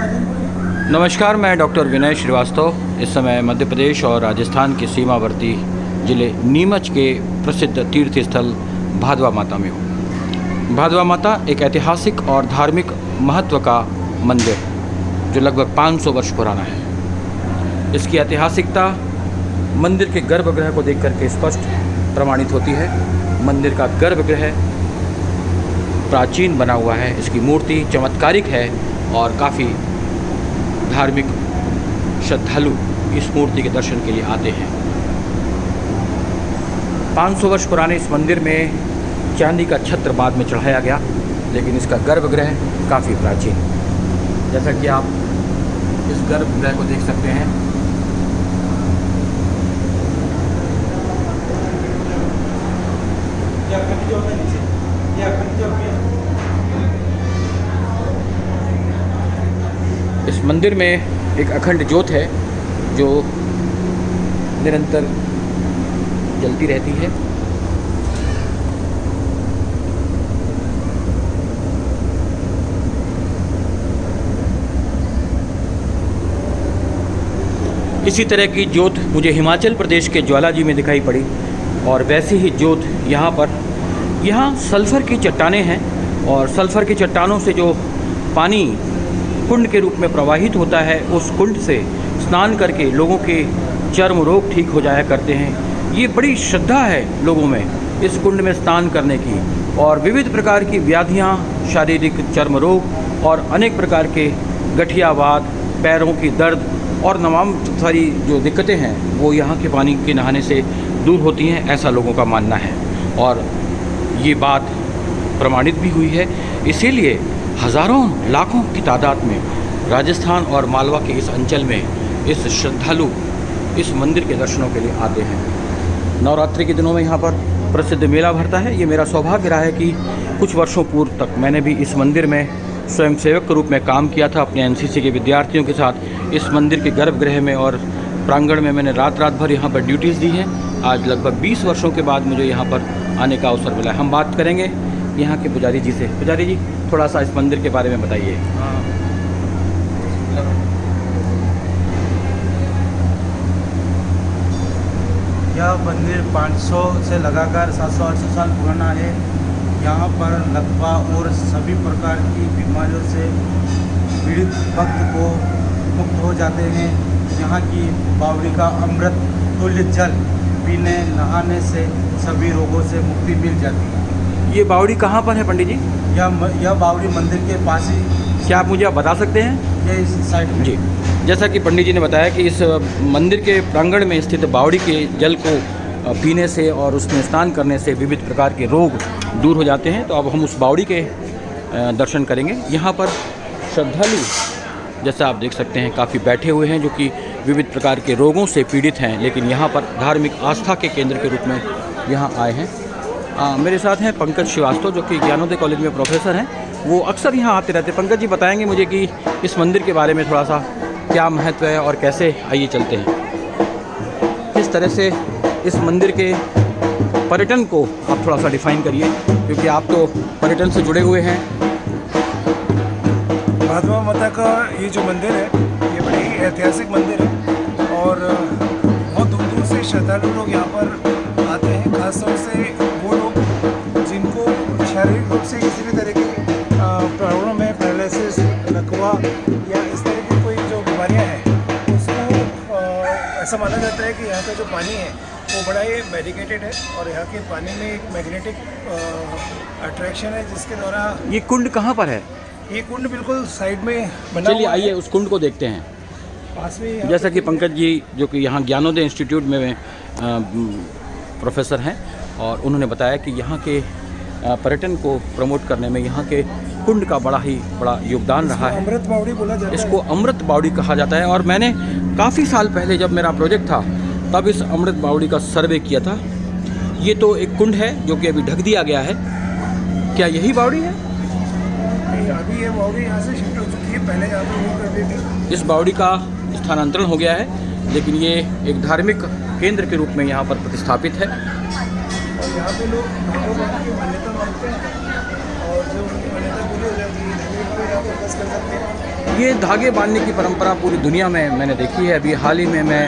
नमस्कार, मैं डॉक्टर विनय श्रीवास्तव इस समय मध्य प्रदेश और राजस्थान के सीमावर्ती ज़िले नीमच के प्रसिद्ध तीर्थ स्थल भादवा माता में हूँ। भादवा माता एक ऐतिहासिक और धार्मिक महत्व का मंदिर जो लगभग 500 वर्ष पुराना है। इसकी ऐतिहासिकता मंदिर के गर्भगृह को देख करके स्पष्ट प्रमाणित होती है। मंदिर का गर्भगृह प्राचीन बना हुआ है, इसकी मूर्ति चमत्कारिक है और काफ़ी धार्मिक श्रद्धालु इस मूर्ति के दर्शन के लिए आते हैं। 500 वर्ष पुराने इस मंदिर में चांदी का छत्र बाद में चढ़ाया गया, लेकिन इसका गर्भगृह काफ़ी प्राचीन। जैसा कि आप इस गर्भगृह को देख सकते हैं, इस मंदिर में एक अखंड ज्योत है जो निरंतर जलती रहती है। इसी तरह की ज्योत मुझे हिमाचल प्रदेश के ज्वालाजी में दिखाई पड़ी और वैसी ही ज्योत यहाँ सल्फ़र की चट्टानें हैं और सल्फ़र की चट्टानों से जो पानी कुंड के रूप में प्रवाहित होता है, उस कुंड से स्नान करके लोगों के चर्म रोग ठीक हो जाया करते हैं। ये बड़ी श्रद्धा है लोगों में इस कुंड में स्नान करने की, और विविध प्रकार की व्याधियाँ, शारीरिक चर्म रोग और अनेक प्रकार के गठियावात, पैरों की दर्द और तमाम सारी जो दिक्कतें हैं वो यहाँ के पानी के नहाने से दूर होती हैं, ऐसा लोगों का मानना है। और ये बात प्रमाणित भी हुई है। इसीलिए हज़ारों लाखों की तादाद में राजस्थान और मालवा के इस अंचल में इस श्रद्धालु इस मंदिर के दर्शनों के लिए आते हैं। नवरात्रि के दिनों में यहाँ पर प्रसिद्ध मेला भरता है। ये मेरा सौभाग्य रहा है कि कुछ वर्षों पूर्व तक मैंने भी इस मंदिर में स्वयंसेवक के रूप में काम किया था अपने एनसीसी के विद्यार्थियों के साथ। इस मंदिर के गर्भगृह में और प्रांगण में मैंने रात भर यहाँ पर ड्यूटीज़ दी हैं। आज लगभग 20 वर्षों के बाद मुझे यहाँ पर आने का अवसर मिला है। हम बात करेंगे यहाँ के पुजारी जी से। पुजारी जी, थोड़ा सा इस मंदिर के बारे में बताइए। यह मंदिर 500 से लगाकर 700-800 साल पुराना है। यहाँ पर लकवा और सभी प्रकार की बीमारियों से पीड़ित भक्त को मुक्त हो जाते हैं। यहाँ की बावड़ी का अमृत तुल्य जल पीने नहाने से सभी रोगों से मुक्ति मिल जाती है। ये बावड़ी कहाँ पर है पंडित जी? यह बावड़ी मंदिर के पास ही। क्या आप मुझे बता सकते हैं? ये इस साइड में जी, जैसा कि पंडित जी ने बताया कि इस मंदिर के प्रांगण में स्थित बावड़ी के जल को पीने से और उसमें स्नान करने से विविध प्रकार के रोग दूर हो जाते हैं। तो अब हम उस बावड़ी के दर्शन करेंगे। यहाँ पर श्रद्धालु जैसा आप देख सकते हैं काफ़ी बैठे हुए हैं जो कि विविध प्रकार के रोगों से पीड़ित हैं, लेकिन यहाँ पर धार्मिक आस्था के केंद्र के रूप में यहाँ आए हैं। मेरे साथ हैं पंकज श्रीवास्तव जो कि ज्ञानोदय कॉलेज में प्रोफेसर हैं। वो अक्सर यहाँ आते रहते हैं। पंकज जी बताएंगे मुझे कि इस मंदिर के बारे में थोड़ा सा क्या महत्व है और कैसे, आइए चलते हैं। किस तरह से इस मंदिर के पर्यटन को आप थोड़ा सा डिफाइन करिए, क्योंकि आप तो पर्यटन से जुड़े हुए हैं। भादवा माता का ये जो मंदिर है ये बड़ी ऐतिहासिक मंदिर है और बहुत दूर दूर से श्रद्धालु लोग यहाँ पर आते हैं। खासतौर से वो लोग जिनको शारीरिक रूप से किसी भी तरह की प्रॉब्लम है, पैरालिसिस, लकवा या इस तरह की कोई जो बीमारियाँ हैं, उसको ऐसा माना जाता है कि यहाँ का जो पानी है वो बड़ा ही मेडिकेटेड है और यहाँ के पानी में एक मैग्नेटिक अट्रैक्शन है जिसके द्वारा। ये कुंड कहाँ पर है? ये कुंड बिल्कुल साइड में बना। चलिए आइए उस कुंड को देखते हैं। पास में जैसा कि पंकज जी जो कि यहाँ ज्ञानोदय इंस्टीट्यूट में प्रोफेसर हैं और उन्होंने बताया कि यहाँ के पर्यटन को प्रमोट करने में यहाँ के कुंड का बड़ा योगदान रहा है। अमृत बावड़ी बोला जाता है। इसको अमृत बावड़ी कहा जाता है और मैंने काफ़ी साल पहले जब मेरा प्रोजेक्ट था तब इस अमृत बावड़ी का सर्वे किया था। ये तो एक कुंड है जो कि अभी ढक दिया गया है। क्या यही बावड़ी है? अभी ये बावड़ी यहाँ से शिफ्ट हो चुकी है, पहले यहाँ पे हुआ करती थी। इस बावड़ी का स्थानांतरण हो गया है, लेकिन ये एक धार्मिक केंद्र के रूप में यहाँ पर प्रतिष्ठापित है। और यहाँ पे लोग की मान्यता मानते हैं और जो उनकी मान्यता पूरी हो जाती है, यहाँ पर बस कर सकते हैं। ये धागे बांधने की परंपरा पूरी दुनिया में मैंने देखी है। अभी हाल ही में मैं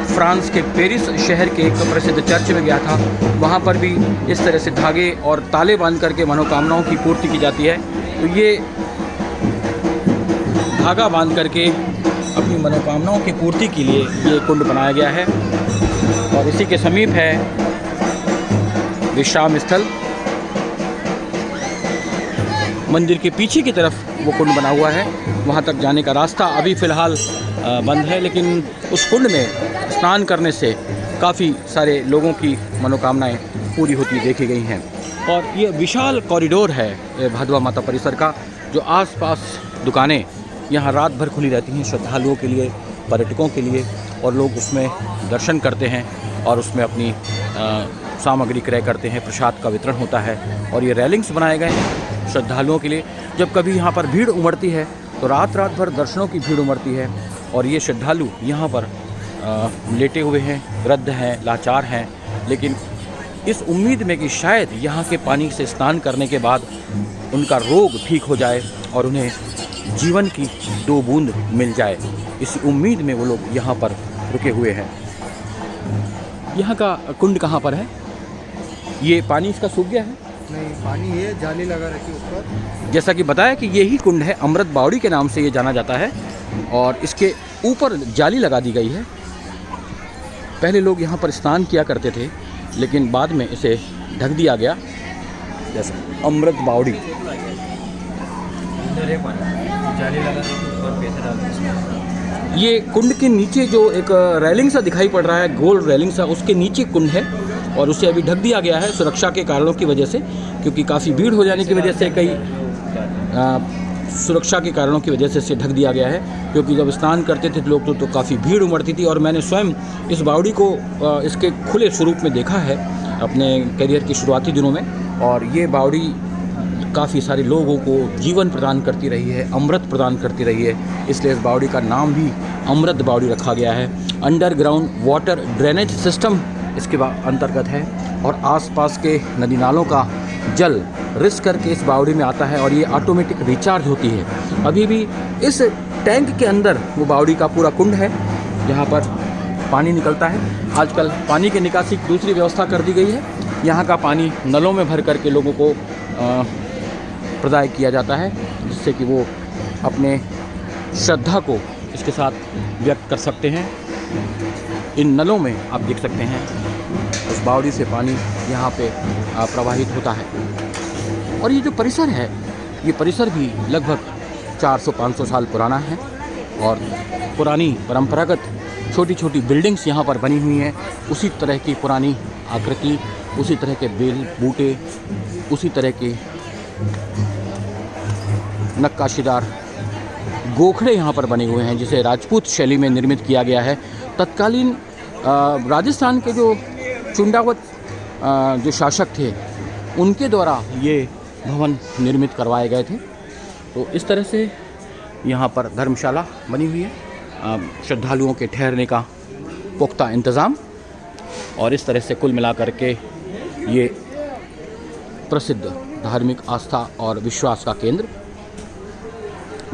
फ्रांस के पेरिस शहर के एक प्रसिद्ध चर्च में गया था। वहाँ पर भी इस तरह से धागे और ताले बांध करके मनोकामनाओं की पूर्ति की जाती है। तो ये धागा बांध करके अपनी मनोकामनाओं की पूर्ति के लिए ये कुंड बनाया गया है। और इसी के समीप है विश्राम स्थल। मंदिर के पीछे की तरफ वो कुंड बना हुआ है। वहाँ तक जाने का रास्ता अभी फ़िलहाल बंद है, लेकिन उस कुंड में स्नान करने से काफ़ी सारे लोगों की मनोकामनाएं पूरी होती देखी गई हैं। और ये विशाल कॉरिडोर है भादवा माता परिसर का, जो आसपास दुकानें यहाँ रात भर खुली रहती हैं श्रद्धालुओं के लिए, पर्यटकों के लिए, और लोग उसमें दर्शन करते हैं और उसमें अपनी सामग्री क्रय करते हैं। प्रसाद का वितरण होता है और ये रेलिंग्स बनाए गए हैं श्रद्धालुओं के लिए। जब कभी यहाँ पर भीड़ उमड़ती है तो रात भर दर्शनों की भीड़ उमड़ती है। और ये श्रद्धालु यहाँ पर लेटे हुए हैं, वृद्ध हैं, लाचार हैं, लेकिन इस उम्मीद में कि शायद यहाँ के पानी से स्नान करने के बाद उनका रोग ठीक हो जाए और उन्हें जीवन की 2 बूंद मिल जाए, इसी उम्मीद में वो लोग यहाँ पर रुके हुए हैं। यहाँ का कुंड कहाँ पर है? ये पानी इसका सूख गया है? नहीं, पानी है, जाली लगा रखी ऊपर। जैसा कि बताया कि यही कुंड है, अमृत बावड़ी के नाम से ये जाना जाता है और इसके ऊपर जाली लगा दी गई है। पहले लोग यहाँ पर स्नान किया करते थे, लेकिन बाद में इसे ढक दिया गया। जैसा अमृत बावड़ी ये कुंड के नीचे जो एक रेलिंग सा दिखाई पड़ रहा है, गोल रेलिंग सा, उसके नीचे कुंड है और उसे अभी ढक दिया गया है सुरक्षा के कारणों की वजह से, क्योंकि काफ़ी भीड़ हो जाने की वजह से कई सुरक्षा के कारणों की वजह से इसे ढक दिया गया है। क्योंकि जब स्नान करते थे लोग तो काफ़ी भीड़ उमड़ती थी। और मैंने स्वयं इस बावड़ी को इसके खुले स्वरूप में देखा है अपने करियर के शुरुआती दिनों में। और ये बावड़ी काफ़ी सारे लोगों को जीवन प्रदान करती रही है, अमृत प्रदान करती रही है, इसलिए इस बावड़ी का नाम भी अमृत बावड़ी रखा गया है। अंडरग्राउंड वाटर ड्रेनेज सिस्टम इसके अंतर्गत है और आसपास के नदी नालों का जल रिस करके इस बावड़ी में आता है और ये ऑटोमेटिक रिचार्ज होती है। अभी भी इस टैंक के अंदर वो बावड़ी का पूरा कुंड है जहाँ पर पानी निकलता है। आजकल पानी के निकासी की दूसरी व्यवस्था कर दी गई है। यहाँ का पानी नलों में भर करके लोगों को प्रदाय किया जाता है, जिससे कि वो अपने श्रद्धा को इसके साथ व्यक्त कर सकते हैं। इन नलों में आप देख सकते हैं उस बावड़ी से पानी यहाँ पे प्रवाहित होता है। और ये जो परिसर है, ये परिसर भी लगभग 400-500 साल पुराना है और पुरानी परंपरागत छोटी छोटी बिल्डिंग्स यहाँ पर बनी हुई हैं। उसी तरह की पुरानी आकृति, उसी तरह के बेल बूटे, उसी तरह के नक्काशीदार गोखड़े यहाँ पर बने हुए हैं, जिसे राजपूत शैली में निर्मित किया गया है। तत्कालीन राजस्थान के जो चुंडावत जो शासक थे, उनके द्वारा ये भवन निर्मित करवाए गए थे। तो इस तरह से यहाँ पर धर्मशाला बनी हुई है, श्रद्धालुओं के ठहरने का पुख्ता इंतज़ाम। और इस तरह से कुल मिलाकर के ये प्रसिद्ध धार्मिक आस्था और विश्वास का केंद्र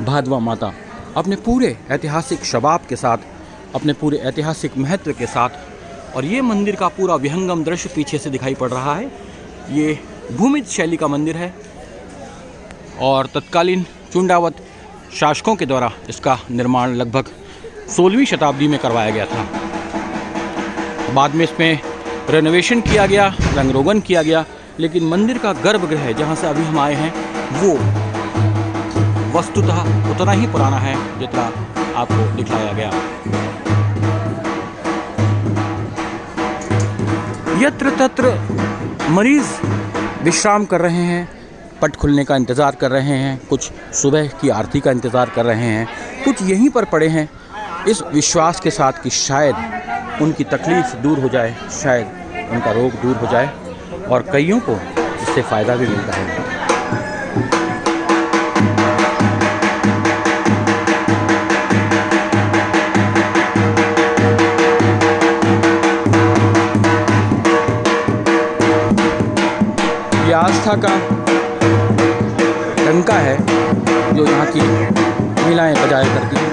भादवा माता अपने पूरे ऐतिहासिक शबाब के साथ, अपने पूरे ऐतिहासिक महत्व के साथ, और ये मंदिर का पूरा विहंगम दृश्य पीछे से दिखाई पड़ रहा है। ये भूमिज शैली का मंदिर है और तत्कालीन चुंडावत शासकों के द्वारा इसका निर्माण लगभग 16वीं शताब्दी में करवाया गया था। बाद में इसमें रेनोवेशन किया गया, रंग रोगन किया गया, लेकिन मंदिर का गर्भगृह जहाँ से अभी हम आए हैं वो वस्तुतः उतना ही पुराना है जितना आपको दिखाया गया। यत्र तत्र मरीज विश्राम कर रहे हैं, पट खुलने का इंतज़ार कर रहे हैं, कुछ सुबह की आरती का इंतज़ार कर रहे हैं, कुछ यहीं पर पड़े हैं इस विश्वास के साथ कि शायद उनकी तकलीफ़ दूर हो जाए, शायद उनका रोग दूर हो जाए, और कईयों को इससे फ़ायदा भी मिलता है। ये आस्था का डंका है जो यहाँ की महिलाएं बजाया करती हैं।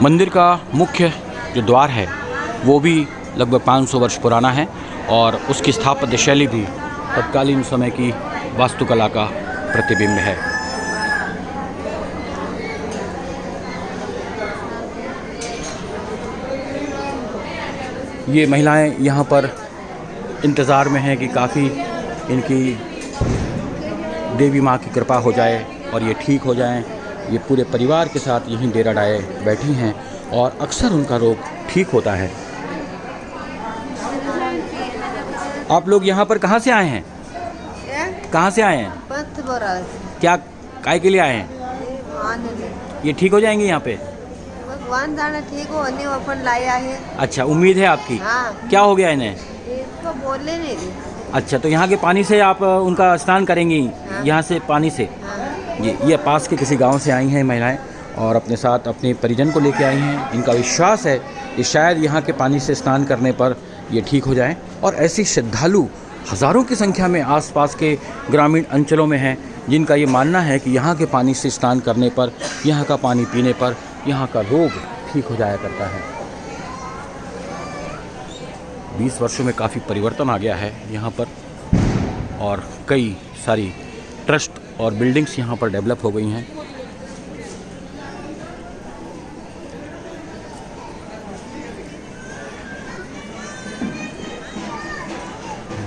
मंदिर का मुख्य जो द्वार है वो भी लगभग 500 वर्ष पुराना है और उसकी स्थापत्य शैली भी तत्कालीन समय की वास्तुकला का प्रतिबिंब है। ये महिलाएं यहाँ पर इंतज़ार में हैं कि काफ़ी इनकी देवी माँ की कृपा हो जाए और ये ठीक हो जाएं। ये पूरे परिवार के साथ यहीं डेरा डाए बैठी हैं और अक्सर उनका रोग ठीक होता है। आप लोग यहाँ पर कहाँ से आए हैं? कहाँ से आए हैं? क्या काय के लिए आए हैं? ये ठीक हो जाएंगे यहाँ पे? भगवान जाना ठीक हो नहीं अपन लाया है। अच्छा, उम्मीद है आपकी? हाँ। क्या हो गया इन्हें? इसको बोलने नहीं दी। अच्छा, तो यहाँ के पानी से आप उनका स्नान करेंगी? हाँ। यहाँ से पानी से? हाँ। ये पास के किसी गांव से आई हैं महिलाएं और अपने साथ अपने परिजन को लेकर आई हैं। इनका विश्वास है कि शायद यहाँ के पानी से स्नान करने पर ये ठीक हो जाएं और ऐसी श्रद्धालु हज़ारों की संख्या में आसपास के ग्रामीण अंचलों में हैं जिनका ये मानना है कि यहाँ के पानी से स्नान करने पर, यहाँ का पानी पीने पर यहाँ का रोग ठीक हो जाया करता है। 20 वर्षों में काफ़ी परिवर्तन आ गया है यहाँ पर और कई सारी ट्रस्ट और बिल्डिंग्स यहाँ पर डेवलप हो गई हैं।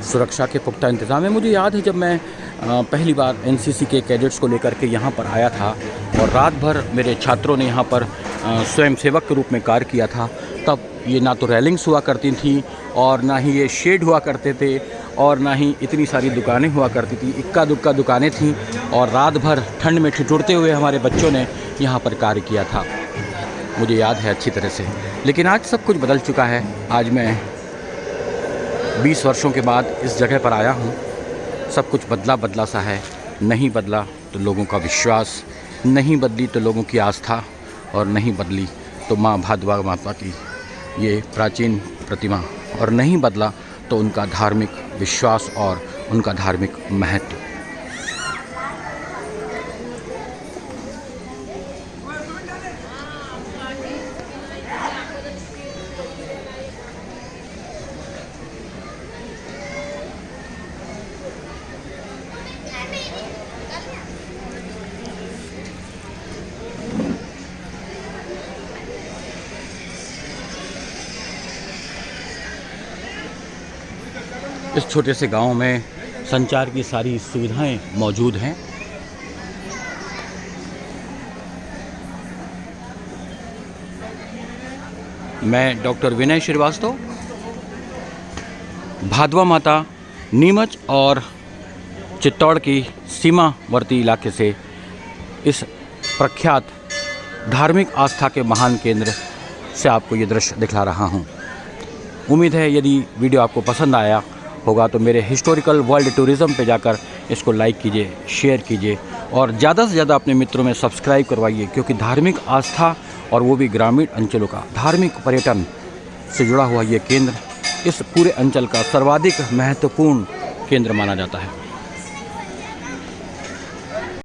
सुरक्षा के पुख्ता इंतज़ाम है। मुझे याद है जब मैं पहली बार एनसीसी के कैडेट्स को लेकर के यहाँ पर आया था और रात भर मेरे छात्रों ने यहाँ पर स्वयंसेवक के रूप में कार्य किया था, तब ये ना तो रेलिंग्स हुआ करती थी और ना ही ये शेड हुआ करते थे और ना ही इतनी सारी दुकानें हुआ करती थी। इक्का दुक्का दुकानें ठीं और रात भर ठंड में ठिठुरते हुए हमारे बच्चों ने यहाँ पर कार्य किया था, मुझे याद है अच्छी तरह से। लेकिन आज सब कुछ बदल चुका है। आज मैं 20 वर्षों के बाद इस जगह पर आया हूँ। सब कुछ बदला सा है। नहीं बदला तो लोगों का विश्वास, नहीं बदली तो लोगों की आस्था और नहीं बदली तो माँ भादवा माता की ये प्राचीन प्रतिमा और नहीं बदला तो उनका धार्मिक विश्वास और उनका धार्मिक महत्व। इस छोटे से गांव में संचार की सारी सुविधाएं मौजूद हैं। मैं डॉक्टर विनय श्रीवास्तव भादवा माता नीमच और चित्तौड़ की सीमावर्ती इलाके से इस प्रख्यात धार्मिक आस्था के महान केंद्र से आपको ये दृश्य दिखला रहा हूँ। उम्मीद है यदि वीडियो आपको पसंद आया होगा तो मेरे हिस्टोरिकल वर्ल्ड टूरिज़्म पे जाकर इसको लाइक कीजिए, शेयर कीजिए और ज़्यादा से ज़्यादा अपने मित्रों में सब्सक्राइब करवाइए, क्योंकि धार्मिक आस्था और वो भी ग्रामीण अंचलों का धार्मिक पर्यटन से जुड़ा हुआ ये केंद्र इस पूरे अंचल का सर्वाधिक महत्वपूर्ण केंद्र माना जाता है।